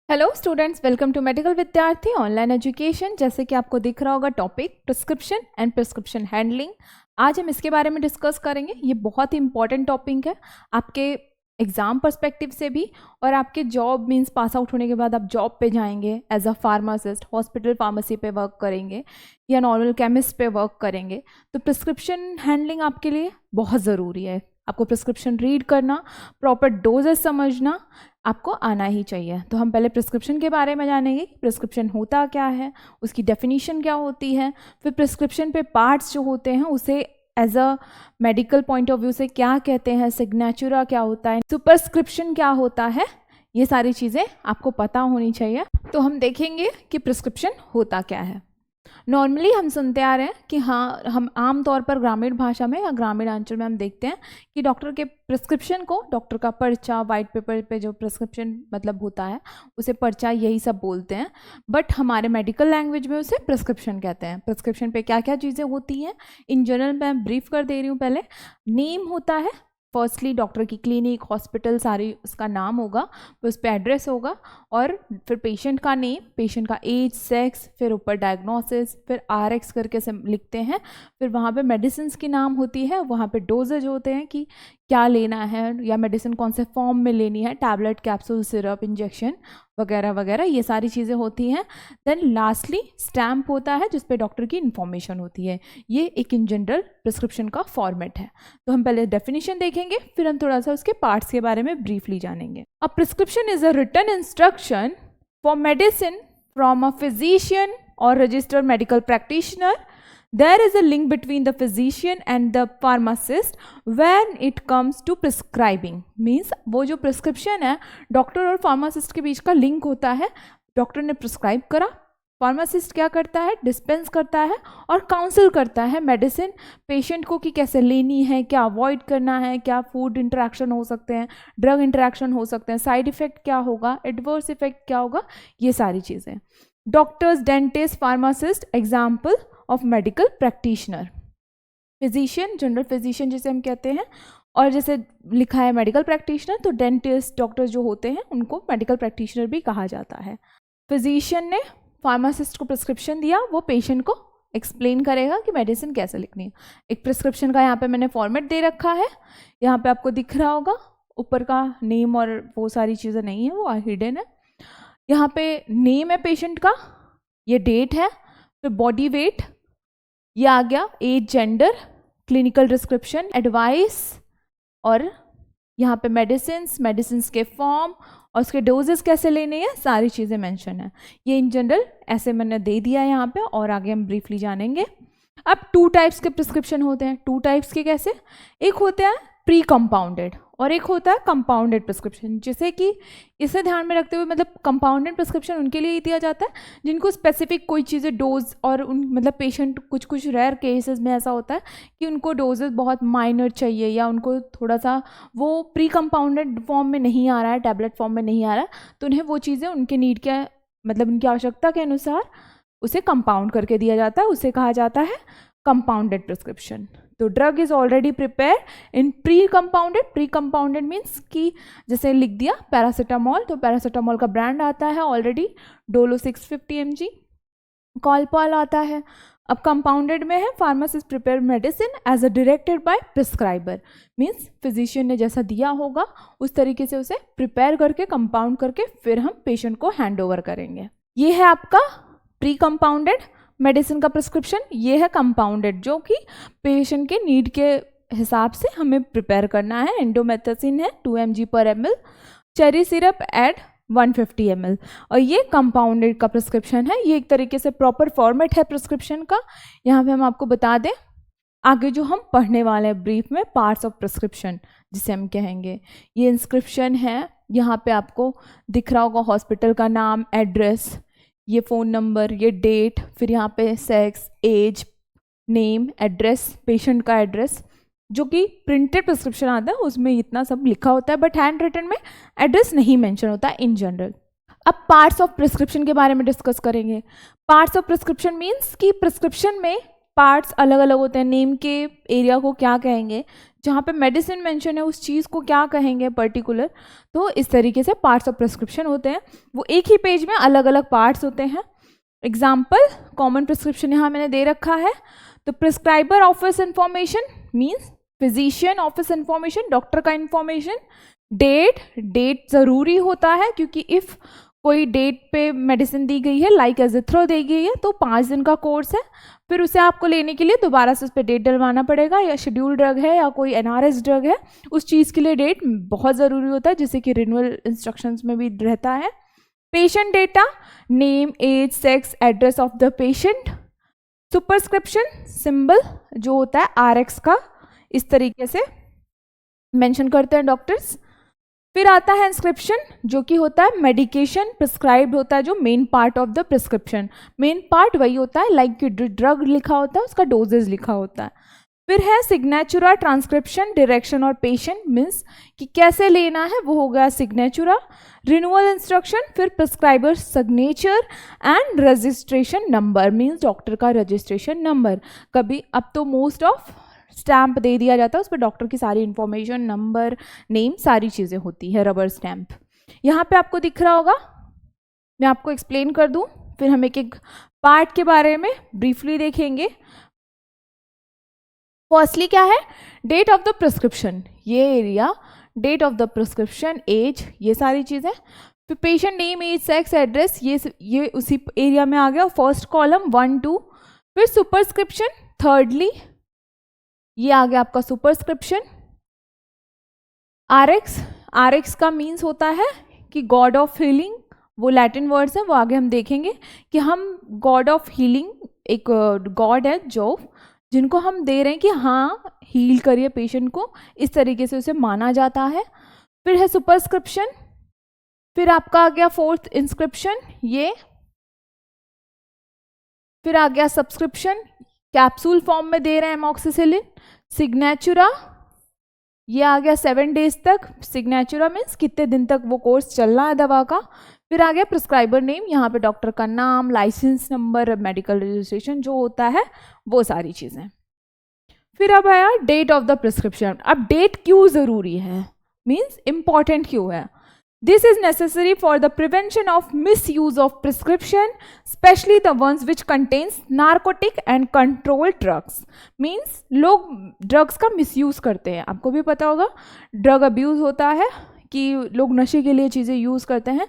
Hello students, welcome to medical Vidyarthi online education. जैसे कि आपको दिख रहा होगा topic prescription and prescription handling. आज हम इसके बारे में डिस्कस करेंगे। ये बहुत ही इंपॉर्टेंट टॉपिक है आपके एग्ज़ाम पर्सपेक्टिव से भी, और आपके जॉब मींस पास आउट होने के बाद आप जॉब पे जाएंगे as a pharmacist, hospital pharmacy पे वर्क करेंगे या नॉर्मल केमिस्ट पे वर्क करेंगे, तो प्रिस्क्रिप्शन हैंडलिंग आपके लिए बहुत ज़रूरी है। आपको प्रिस्क्रिप्शन रीड करना, प्रॉपर डोजेस समझना आपको आना ही चाहिए। तो हम पहले प्रिस्क्रिप्शन के बारे में जानेंगे कि प्रिस्क्रिप्शन होता क्या है, उसकी डेफिनेशन क्या होती है, फिर प्रिस्क्रिप्शन पे पार्ट्स जो होते हैं उसे as a medical point of view से क्या कहते हैं, सिग्नेचुरा क्या होता है, सुपरस्क्रिप्शन क्या होता है, ये सारी चीज़ें आपको पता होनी चाहिए। तो हम देखेंगे कि प्रिस्क्रिप्शन होता क्या है। नॉर्मली हम सुनते आ रहे हैं कि हाँ, हम आम तौर पर ग्रामीण भाषा में या ग्रामीण अंचल में हम देखते हैं कि डॉक्टर के प्रिस्क्रिप्शन को, डॉक्टर का पर्चा, वाइट पेपर पे जो प्रिस्क्रिप्शन मतलब होता है उसे पर्चा, यही सब बोलते हैं। बट हमारे मेडिकल लैंग्वेज में उसे प्रिस्क्रिप्शन कहते हैं। प्रिस्क्रिप्शन पे क्या क्या चीज़ें होती हैं इन जनरल मैं ब्रीफ कर दे रही हूँ। पहले नेम होता है, फर्स्टली डॉक्टर की क्लिनिक, हॉस्पिटल, सारी उसका नाम होगा, फिर उस पर एड्रेस होगा, और फिर पेशेंट का नेम, पेशेंट का एज, सेक्स, फिर ऊपर डायग्नोसिस, फिर RX करके से लिखते हैं। फिर वहाँ पे मेडिसिन की नाम होती है, वहाँ पे डोजेज होते हैं कि क्या लेना है या मेडिसिन कौन से फॉर्म में लेनी है, टैबलेट, कैप्सूल, सिरप, इंजेक्शन वगैरह वगैरह, ये सारी चीज़ें होती हैं। देन लास्टली स्टैम्प होता है जिस पे डॉक्टर की इन्फॉर्मेशन होती है। ये एक इन जनरल प्रिस्क्रिप्शन का फॉर्मेट है। तो हम पहले डेफिनेशन देखेंगे, फिर हम थोड़ा सा उसके पार्ट्स के बारे में ब्रीफली जानेंगे। A prescription is a written instruction for medicine from a physician और registered medical practitioner. There is a link between the physician and the pharmacist when it comes to prescribing. Means वो जो prescription है doctor और pharmacist के बीच का link होता है। Doctor ने प्रिस्क्राइब करा, फार्मासिस्ट क्या करता है, डिस्पेंस करता है और काउंसिल करता है मेडिसिन पेशेंट को कि कैसे लेनी है, क्या अवॉइड करना है, क्या फूड इंटरेक्शन हो सकते हैं, ड्रग इंटरेक्शन हो सकते हैं, साइड इफेक्ट क्या होगा, एडवर्स इफेक्ट क्या होगा, ये सारी चीज़ें। Doctors, dentist, pharmacist example of medical practitioner. Physician, general physician जिसे हम कहते हैं, और जैसे लिखा है मेडिकल प्रैक्टिशनर, तो डेंटिस्ट, डॉक्टर जो होते हैं उनको मेडिकल प्रैक्टिशनर भी कहा जाता है। फिजिशियन ने फार्मासिस्ट को प्रिस्क्रिप्शन दिया, वो पेशेंट को एक्सप्लेन करेगा कि मेडिसिन कैसे लिखनी है। एक प्रिस्क्रिप्शन का यहाँ पे मैंने फॉर्मेट दे रखा है, यहाँ पे आपको दिख रहा होगा, ऊपर का नेम और वो सारी चीज़ें नहीं है, वो हिडन है। यहाँ पे नेम है पेशेंट का, ये डेट है, फिर बॉडी वेट, ये आ गया, age, gender, clinical description, advice, और यहाँ पे मेडिसिन के फॉर्म और उसके डोजेस कैसे लेने हैं, सारी चीज़ें मेंशन है। ये इन जनरल ऐसे मैंने दे दिया है यहाँ पे, और आगे हम ब्रीफली जानेंगे। अब 2 टाइप्स के प्रिस्क्रिप्शन होते हैं। 2 टाइप्स के कैसे, एक होते हैं प्री कंपाउंडेड और एक होता है कंपाउंडेड प्रिस्क्रिप्शन। जैसे कि इसे ध्यान में रखते हुए, मतलब कंपाउंडेड प्रिस्क्रिप्शन उनके लिए दिया जाता है जिनको स्पेसिफिक कोई चीज़ें डोज, और उन मतलब पेशेंट कुछ रेयर केसेस में ऐसा होता है कि उनको डोजेस बहुत माइनर चाहिए या उनको थोड़ा सा वो प्री कंपाउंडेड फॉर्म में नहीं आ रहा है, टैबलेट फॉर्म में नहीं आ रहा है, तो उन्हें वो चीज़ें उनके नीड के मतलब उनकी आवश्यकता के अनुसार उसे कंपाउंड करके दिया जाता है, उसे कहा जाता है कंपाउंडेड प्रिस्क्रिप्शन। तो drug is already prepare in pre compounded. Pre compounded means कि जैसे लिख दिया पैरासीटामोल, तो पैरासीटामोल का ब्रांड आता है ऑलरेडी, डोलो 650 mg, कॉलपॉल आता है। अब कंपाउंडेड में है pharmacist prepare medicine as a directed by prescriber, means physician ने जैसा दिया होगा उस तरीके से उसे प्रिपेयर करके कंपाउंड करके फिर हम पेशेंट को हैंड ओवर करेंगे। ये है आपका प्री कंपाउंडेड मेडिसिन का प्रिस्क्रिप्शन। ये है कंपाउंडेड जो कि पेशेंट के नीड के हिसाब से हमें प्रिपेयर करना है। इंडोमेथासिन है 2 mg/ml, cherry syrup add 150 ml, और ये कंपाउंडेड का प्रिस्क्रिप्शन है। ये एक तरीके से प्रॉपर फॉर्मेट है प्रिस्क्रिप्शन का। यहाँ पे हम आपको बता दें आगे जो हम पढ़ने वाले हैं ब्रीफ में, पार्ट्स ऑफ प्रिस्क्रिप्शन जिसे हम कहेंगे, ये इंस्क्रिप्शन है। यहाँ पे आपको दिख रहा होगा हॉस्पिटल का नाम, एड्रेस, ये फ़ोन नंबर, ये डेट, फिर यहाँ पे sex, age, name, address, patient का एड्रेस, जो कि प्रिंटेड प्रिस्क्रिप्शन आता है उसमें इतना सब लिखा होता है, बट हैंड रिटन में एड्रेस नहीं मेंशन होता इन जनरल। अब पार्ट्स ऑफ प्रिस्क्रिप्शन के बारे में डिस्कस करेंगे। पार्ट्स ऑफ प्रिस्क्रिप्शन मीन्स कि प्रिस्क्रिप्शन में पार्ट्स अलग अलग होते हैं। नेम के एरिया को क्या कहेंगे, जहाँ पे मेडिसिन मेंशन है उस चीज़ को क्या कहेंगे पर्टिकुलर। तो इस तरीके से पार्ट्स ऑफ प्रिस्क्रिप्शन होते हैं, वो एक ही पेज में अलग अलग पार्ट्स होते हैं। एग्जाम्पल, कॉमन प्रिस्क्रिप्शन यहाँ मैंने दे रखा है। तो prescriber office information means physician office information, doctor का इंफॉर्मेशन। डेट ज़रूरी होता है क्योंकि इफ़ कोई डेट पे मेडिसिन दी गई है, लाइक एजिथ्रो दी गई है, तो 5 दिन का कोर्स है, फिर उसे आपको लेने के लिए दोबारा से उस पर डेट डलवाना पड़ेगा, या शेड्यूल ड्रग है या कोई NRS ड्रग है, उस चीज़ के लिए डेट बहुत ज़रूरी होता है, जैसे कि रिन्यूअल इंस्ट्रक्शंस में भी रहता है। Patient data, name, age, sex, address of the patient. Superscription symbol जो होता है RX का, इस तरीके से मेंशन करते हैं डॉक्टर्स। फिर आता है इंस्क्रिप्शन जो कि होता है मेडिकेशन प्रिस्क्राइब्ड होता है, जो main part of the prescription. Main part वही होता है, लाइक ड्रग लिखा होता है, उसका डोजेज लिखा होता है। फिर है सिग्नेचुरा, ट्रांसक्रिप्शन, डायरेक्शन और पेशेंट मीन्स कि कैसे लेना है, वो हो गया सिग्नेचुरा। रिन्यूअल इंस्ट्रक्शन, फिर prescriber signature and registration number means doctor का रजिस्ट्रेशन नंबर। कभी अब तो मोस्ट ऑफ स्टैम्प दे दिया जाता है, उस पर डॉक्टर की सारी इंफॉर्मेशन, नंबर, नेम, सारी चीज़ें होती है, रबर स्टैम्प। यहाँ पे आपको दिख रहा होगा, मैं आपको एक्सप्लेन कर दूँ, फिर हम एक एक पार्ट के बारे में ब्रीफली देखेंगे। फर्स्टली क्या है, डेट ऑफ द प्रिस्क्रिप्शन, ये area, date of the prescription, age, ये सारी चीज़ें। फिर patient name, age, sex, address, ये उसी एरिया में आ गया, फर्स्ट कॉलम 1 2। फिर सुपरस्क्रिप्शन, थर्डली ये आ गया आपका सुपरस्क्रिप्शन। RX का मीन्स होता है कि गॉड ऑफ हीलिंग, वो लैटिन वर्ड्स है, वो आगे हम देखेंगे कि हम गॉड ऑफ हीलिंग, एक गॉड है जो जिनको हम दे रहे हैं कि हाँ हील करिए पेशेंट को, इस तरीके से उसे माना जाता है। फिर है सुपरस्क्रिप्शन। फिर आपका आ गया फोर्थ इंस्क्रिप्शन ये। फिर आ गया सब्सक्रिप्शन, कैप्सूल फॉर्म में दे रहे हैं एमॉक्सिसिलिन। सिग्नेचुरा, ये आ गया 7 डेज तक, सिग्नेचुरा मीन्स कितने दिन तक वो कोर्स चलना है दवा का। फिर आ गया प्रिस्क्राइबर नेम, यहाँ पे डॉक्टर का नाम, लाइसेंस नंबर, मेडिकल रजिस्ट्रेशन जो होता है, वो सारी चीज़ें। फिर अब आया डेट ऑफ द प्रिस्क्रिप्शन। अब डेट क्यों ज़रूरी है, मीन्स इम्पॉर्टेंट क्यों है। This is necessary for the prevention of misuse of prescription, especially the ones which contains narcotic and controlled drugs. Means लोग ड्रग्स का मिसयूज़ करते हैं, आपको भी पता होगा ड्रग अब्यूज़ होता है कि लोग नशे के लिए चीज़ें यूज़ करते हैं।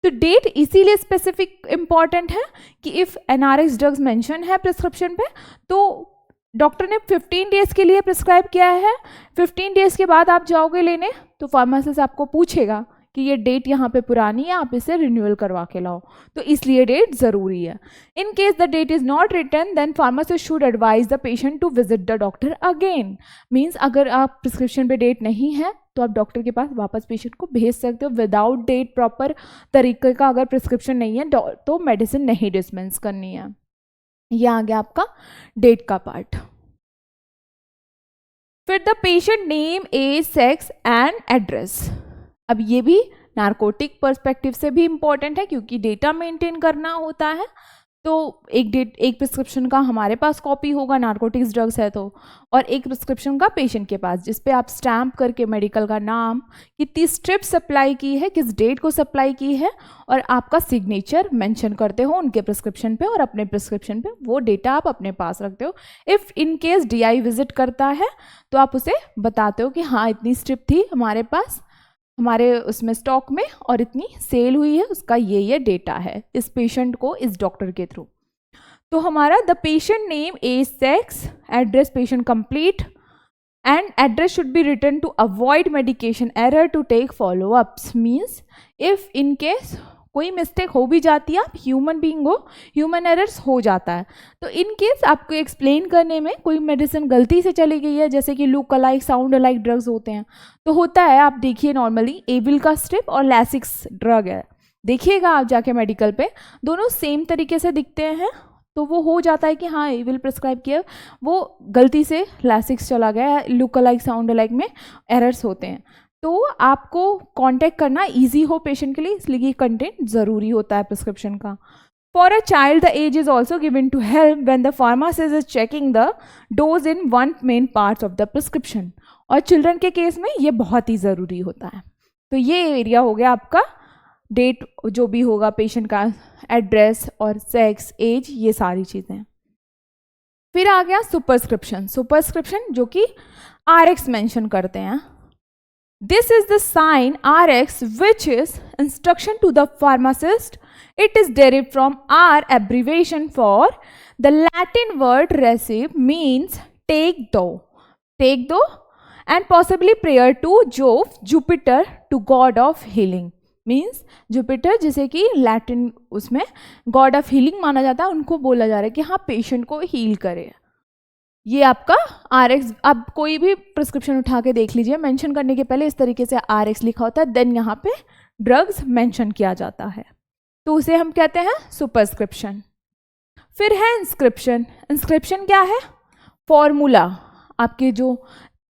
तो डेट इसीलिए स्पेसिफिक इम्पॉर्टेंट है कि इफ़ NRX ड्रग्स मेंशन है प्रिस्क्रिप्शन पे, तो डॉक्टर ने 15 डेज़ के लिए प्रिस्क्राइब किया है, 15 डेज़ के बाद आप जाओगे लेने तो फार्मासिस्ट आपको पूछेगा कि ये डेट यहाँ पे पुरानी है, आप इसे रिन्यूअल करवा के लाओ, तो इसलिए डेट ज़रूरी है। In case the date is not written then pharmacist should advise the patient to visit the doctor again. Means अगर आप प्रिस्क्रिप्शन पे डेट नहीं है तो आप डॉक्टर के पास वापस पेशेंट को भेज सकते हो विदाउट डेट, प्रॉपर तरीके का अगर प्रिस्क्रिप्शन नहीं है तो मेडिसिन नहीं डिस्पेंस करनी है। यह आ गया आपका डेट का पार्ट। फिर the patient name, age, sex and address. अब ये भी नारकोटिक पर्सपेक्टिव से भी इम्पॉर्टेंट है क्योंकि डेटा मेंटेन करना होता है। तो एक प्रिस्क्रिप्शन का हमारे पास कॉपी होगा, नारकोटिक्स ड्रग्स है तो, और एक प्रिस्क्रिप्शन का पेशेंट के पास, जिस पे आप स्टैम्प करके मेडिकल का नाम, कितनी स्ट्रिप सप्लाई की है, किस डेट को सप्लाई की है, और आपका सिग्नेचर मेंशन करते हो उनके प्रिस्क्रिप्शन पे और अपने प्रिस्क्रिप्शन पे, वो डेटा आप अपने पास रखते हो। If in case DI visit करता है तो आप उसे बताते हो कि हाँ इतनी स्ट्रिप थी हमारे पास, हमारे उसमें स्टॉक में, और इतनी सेल हुई है, उसका ये डेटा है इस पेशेंट को इस डॉक्टर के थ्रू। तो हमारा the patient name, age, sex, address, patient complete and address should be written to avoid medication error to take follow ups. Means if in case कोई मिस्टेक हो भी जाती है, आप ह्यूमन बीइंग हो, ह्यूमन एरर्स हो जाता है, तो इन केस आपको एक्सप्लेन करने में कोई मेडिसिन गलती से चली गई है, जैसे कि look alike, sound alike drugs होते हैं, तो होता है, आप देखिए नॉर्मली एविल का स्ट्रिप और लैसिक्स ड्रग है, देखिएगा आप जाके मेडिकल पे, दोनों सेम तरीके से दिखते हैं, तो वो हो जाता है कि हाँ एविल प्रिस्क्राइब किया, वो गलती से लैसिक्स चला गया, लुक अलाइक, साउंड अलाइक में एरर्स होते हैं। तो आपको कांटेक्ट करना इजी हो पेशेंट के लिए, इसलिए ये कंटेंट ज़रूरी होता है प्रिस्क्रिप्शन का। For a child the age is also given to help when the pharmacist is checking the dose in one main parts of the prescription. और चिल्ड्रन के केस में ये बहुत ही ज़रूरी होता है। तो ये एरिया हो गया आपका डेट जो भी होगा पेशेंट का, एड्रेस और सेक्स, एज, ये सारी चीज़ें। फिर आ गया सुपरस्क्रिप्शन। सुपरस्क्रिप्शन जो कि RX मेंशन करते हैं। This is the sign RX which is instruction to the pharmacist. It is derived from R abbreviation for the Latin word receive means take though and possibly prayer to Jove, Jupiter, to god of healing. Means Jupiter जिसे कि Latin उसमें God of healing माना जाता है, उनको बोला जा रहा है कि हाँ पेशेंट को हील करे। ये आपका RX, अब कोई भी प्रिस्क्रिप्शन उठा के देख लीजिए, मेंशन करने के पहले इस तरीके से RX लिखा होता है, देन यहाँ पे ड्रग्स मेंशन किया जाता है, तो उसे हम कहते हैं सुपरस्क्रिप्शन। फिर है इंस्क्रिप्शन। इंस्क्रिप्शन क्या है? फॉर्मूला, आपके जो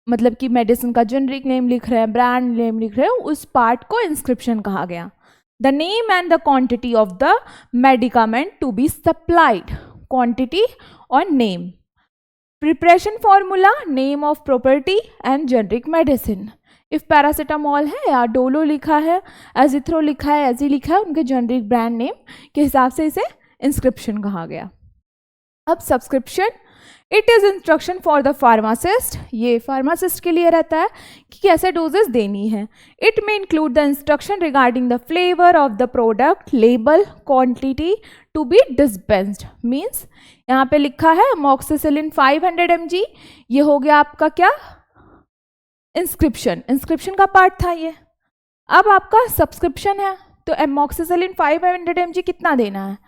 मतलब कि मेडिसिन का जेनरिक नेम लिख रहे हैं, ब्रांड नेम लिख रहे हैं, उस पार्ट को इंस्क्रिप्शन कहा गया। The name and the quantity of the medicament to be supplied, quantity और name. Preparation formula, name of property and generic medicine. If paracetamol है या डोलो लिखा है, एजिथ्रो लिखा है, एजी लिखा है, उनके जेनरिक ब्रांड नेम के हिसाब से इसे इंस्क्रिप्शन कहा गया। अब subscription, it is instruction for the pharmacist. ये फार्मासिस्ट के लिए रहता है कि कैसे डोजेस देनी है। It may include the instruction regarding the flavour of the product, label, quantity to be dispensed. Means यहाँ पे लिखा है अमोक्सिसिलिन 500 mg, ये हो गया आपका क्या? इंस्क्रिप्शन। इंस्क्रिप्शन का पार्ट था ये। अब आपका सब्सक्रिप्शन है, तो अमोक्सिसिलिन 500 mg कितना देना है?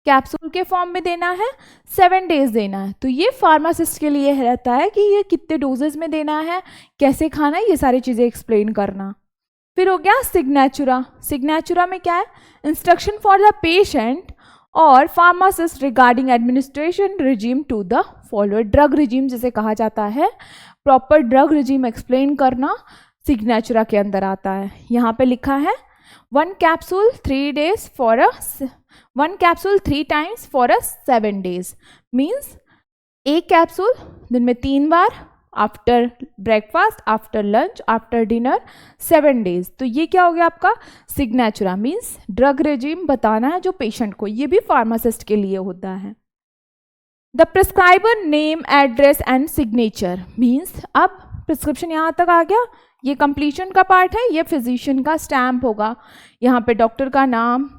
कैप्सूल के फॉर्म में देना है, 7 डेज देना है। तो ये फार्मासिस्ट के लिए रहता है कि ये कितने डोजेज में देना है, कैसे खाना है, ये सारी चीज़ें एक्सप्लेन करना। फिर हो गया सिग्नेचुरा। सिग्नेचुरा में क्या है? इंस्ट्रक्शन फॉर द पेशेंट और pharmacist regarding administration regimen to the follower. Drug regimen जिसे कहा जाता है, प्रॉपर ड्रग रिजीम एक्सप्लेन करना सिग्नेचुरा के अंदर आता है। यहाँ पे लिखा है 1 capsule 3 days for a 1 capsule 3 times for a 7 days। Means एक कैप्सूल दिन में 3 बार, after breakfast, after lunch, after dinner, 7 days. तो ये क्या हो गया आपका? सिग्नेचुरा। मीन्स ड्रग रेजिम बताना है जो पेशेंट को, ये भी फार्मासिस्ट के लिए होता है। The prescriber name, address and signature. Means अब प्रिस्क्रिप्शन यहाँ तक आ गया, ये कंप्लीशन का पार्ट है, ये फिजिशियन का स्टैम्प होगा। यहाँ पे डॉक्टर का नाम,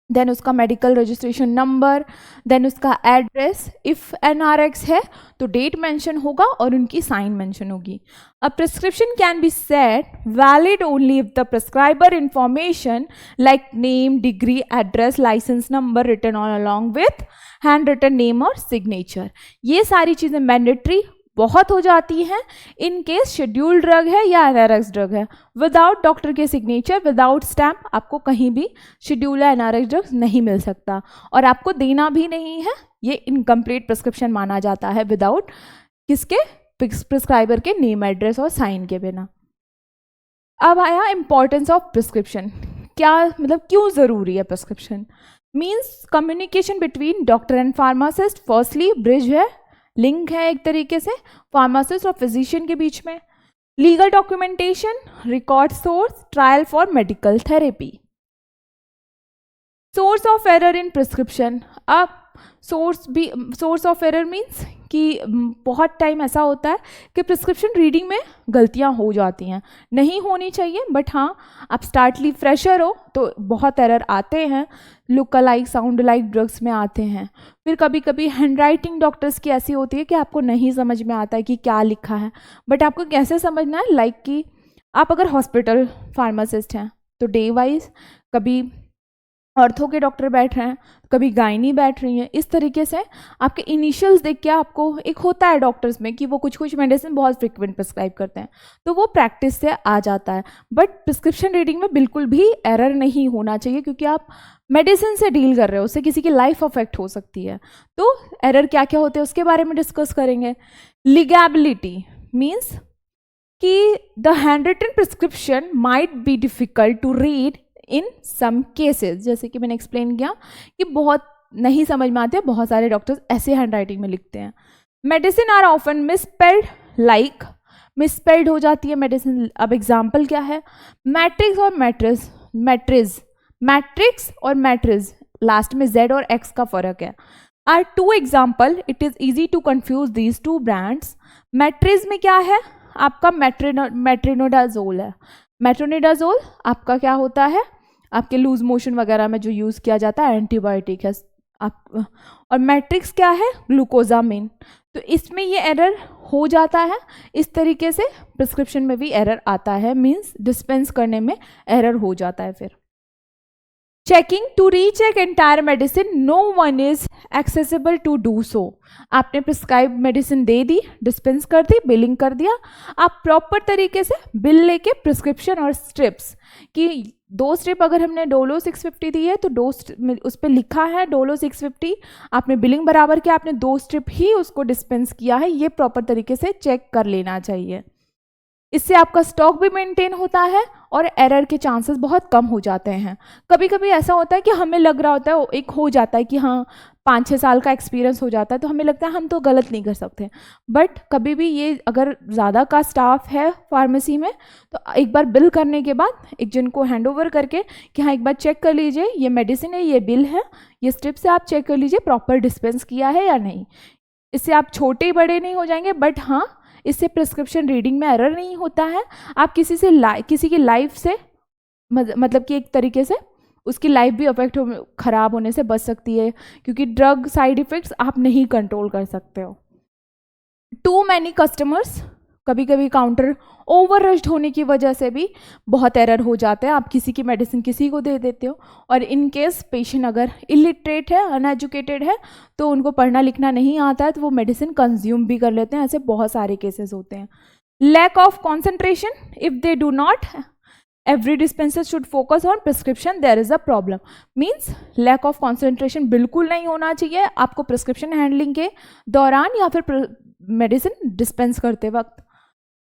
देन उसका मेडिकल रजिस्ट्रेशन नंबर, देन उसका एड्रेस। इफ़ NRX है तो डेट मेंशन होगा और उनकी साइन मेंशन होगी। A prescription can be set valid only if the prescriber information like name, degree, address, licence number written on along with hand written name और signature. ये सारी चीज़ें मैंडेटरी बहुत हो जाती हैं इन केस शेड्यूल्ड ड्रग है या NRX ड्रग है। विदाउट डॉक्टर के सिग्नेचर, विदाउट स्टैम्प आपको कहीं भी शेड्यूल या NRX ड्रग नहीं मिल सकता, और आपको देना भी नहीं है। ये इनकम्प्लीट प्रिस्क्रिप्शन माना जाता है विदाउट किसके? प्रिस्क्राइबर के नेम, एड्रेस और साइन के बिना। अब आया इंपॉर्टेंस ऑफ प्रिस्क्रिप्शन। क्या मतलब, क्यों ज़रूरी है prescription? Means communication between doctor and pharmacist. Firstly bridge है, लिंक है एक तरीके से फार्मासिस्ट और फिजिशियन के बीच में। Legal documentation, record source, trial for medical therapy. Source of error in prescription. अब सोर्स ऑफ एरर मीन्स कि बहुत टाइम ऐसा होता है कि प्रिस्क्रिप्शन रीडिंग में गलतियां हो जाती हैं, नहीं होनी चाहिए, बट हाँ आप स्टार्टली फ्रेशर हो तो बहुत एरर आते हैं, look alike, sound alike drugs में आते हैं। फिर कभी कभी हैंड राइटिंग डॉक्टर्स की ऐसी होती है कि आपको नहीं समझ में आता है कि क्या लिखा है, बट आपको कैसे समझना है? लाइक कि आप अगर हॉस्पिटल फार्मासिस्ट हैं तो डे वाइज कभी ऑर्थो के डॉक्टर बैठ रहे हैं, कभी गायनी बैठ रही हैं, इस तरीके से आपके इनिशियल्स देख के आपको एक होता है डॉक्टर्स में कि वो कुछ कुछ मेडिसिन बहुत फ्रिक्वेंट प्रिस्क्राइब करते हैं, तो वो प्रैक्टिस से आ जाता है। बट प्रिस्क्रिप्शन रीडिंग में बिल्कुल भी एरर नहीं होना चाहिए, क्योंकि आप मेडिसिन से डील कर रहे हो, उससे किसी की लाइफ अफेक्ट हो सकती है। तो एरर क्या क्या होते हैं उसके बारे में डिस्कस करेंगे। लीगेबिलिटी मीन्स कि the hand written prescription might be difficult to read in some cases. जैसे कि मैंने एक्सप्लेन किया कि बहुत नहीं समझ में आते, बहुत सारे डॉक्टर्स ऐसे हैंड राइटिंग में लिखते हैं। Medicine are often misspelled like misspelled हो जाती है मेडिसिन। अब एग्जाम्पल क्या है, मैट्रिक्स और मैट्रिज, मैट्रिक्स और मैट्रिज, लास्ट में Z और X का फर्क है। Are two example, it is easy to confuse these two brands. मैट्रिज में क्या है, आपका मेट्रोनिडाजोल है। मेट्रोनिडाजोल आपका क्या होता है, आपके लूज मोशन वगैरह में जो यूज़ किया जाता है एंटीबायोटिक है आप। और मैट्रिक्स क्या है, ग्लूकोजामिन। तो इसमें ये एरर हो जाता है, इस तरीके से प्रिस्क्रिप्शन में भी एरर आता है, मींस डिस्पेंस करने में एरर हो जाता है। फिर checking to recheck entire medicine, no one is accessible to do so. आपने प्रिस्क्राइब मेडिसिन दे दी, डिस्पेंस कर दी, बिलिंग कर दिया, आप प्रॉपर तरीके से बिल लेके प्रिस्क्रिप्शन और स्ट्रिप्स की 2 स्ट्रिप अगर हमने डोलो 650 दी है तो 2 उस पर लिखा है डोलो 650, आपने बिलिंग बराबर किया, आपने 2 स्ट्रिप ही उसको डिस्पेंस किया है, ये प्रॉपर तरीके से चेक कर लेना चाहिए। इससे आपका स्टॉक भी मेंटेन होता है और एरर के चांसेस बहुत कम हो जाते हैं। कभी कभी ऐसा होता है कि हमें लग रहा होता है, एक हो जाता है कि हाँ 5-6 साल का एक्सपीरियंस हो जाता है तो हमें लगता है हम तो गलत नहीं कर सकते, बट कभी भी ये अगर ज़्यादा का स्टाफ है फार्मेसी में तो एक बार बिल करने के बाद एक जन को हैंड ओवर करके कि हाँ एक बार चेक कर लीजिए, ये मेडिसिन है, ये बिल है, ये स्ट्रिप से आप चेक कर लीजिए प्रॉपर डिस्पेंस किया है या नहीं। इससे आप छोटे बड़े नहीं हो जाएंगे, बट हाँ इससे प्रिस्क्रिप्शन रीडिंग में एरर नहीं होता है। आप किसी की लाइफ से मतलब कि एक तरीके से उसकी लाइफ भी अफेक्ट खराब होने से बच सकती है, क्योंकि ड्रग साइड इफ़ेक्ट्स आप नहीं कंट्रोल कर सकते हो। टू मैनी कस्टमर्स, कभी कभी काउंटर ओवर रश्ड होने की वजह से भी बहुत एरर हो जाते हैं। आप किसी की मेडिसिन किसी को दे देते हो और इन केस पेशेंट अगर इलिटरेट है, अनएजुकेटेड है, तो उनको पढ़ना लिखना नहीं आता है तो वो मेडिसिन कंज्यूम भी कर लेते हैं। ऐसे बहुत सारे केसेस होते हैं। Lack of concentration, if they do not, every dispenser should focus on prescription, there is a problem. Means lack of concentration बिल्कुल नहीं होना चाहिए आपको प्रिस्क्रिप्शन हैंडलिंग के दौरान या फिर मेडिसिन डिस्पेंस करते वक्त।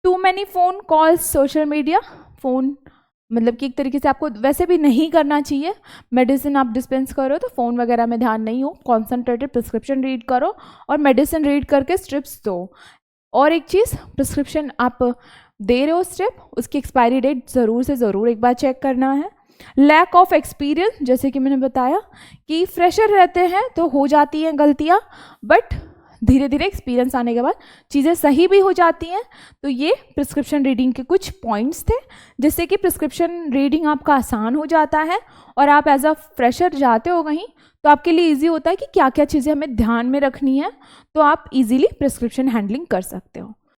Too many phone calls, social media, phone मतलब कि एक तरीके से आपको वैसे भी नहीं करना चाहिए। मेडिसिन आप डिस्पेंस करो तो फ़ोन वगैरह में ध्यान नहीं हो, कॉन्सेंट्रेटेड प्रिस्क्रिप्शन रीड करो और मेडिसिन रीड करके स्ट्रिप्स दो। और एक चीज़, प्रिस्क्रिप्शन आप दे रहे हो स्ट्रिप, उसकी एक्सपायरी डेट ज़रूर से ज़रूर एक बार चेक करना है। लैक ऑफ एक्सपीरियंस, जैसे कि मैंने बताया कि फ्रेशर रहते हैं तो हो जाती हैं गलतियाँ, बट धीरे धीरे एक्सपीरियंस आने के बाद चीज़ें सही भी हो जाती हैं। तो ये प्रिस्क्रिप्शन रीडिंग के कुछ पॉइंट्स थे, जिससे कि प्रिस्क्रिप्शन रीडिंग आपका आसान हो जाता है और आप एज अ फ्रेशर जाते हो कहीं तो आपके लिए इजी होता है कि क्या क्या चीज़ें हमें ध्यान में रखनी है, तो आप इजीली प्रिस्क्रिप्शन हैंडलिंग कर सकते हो।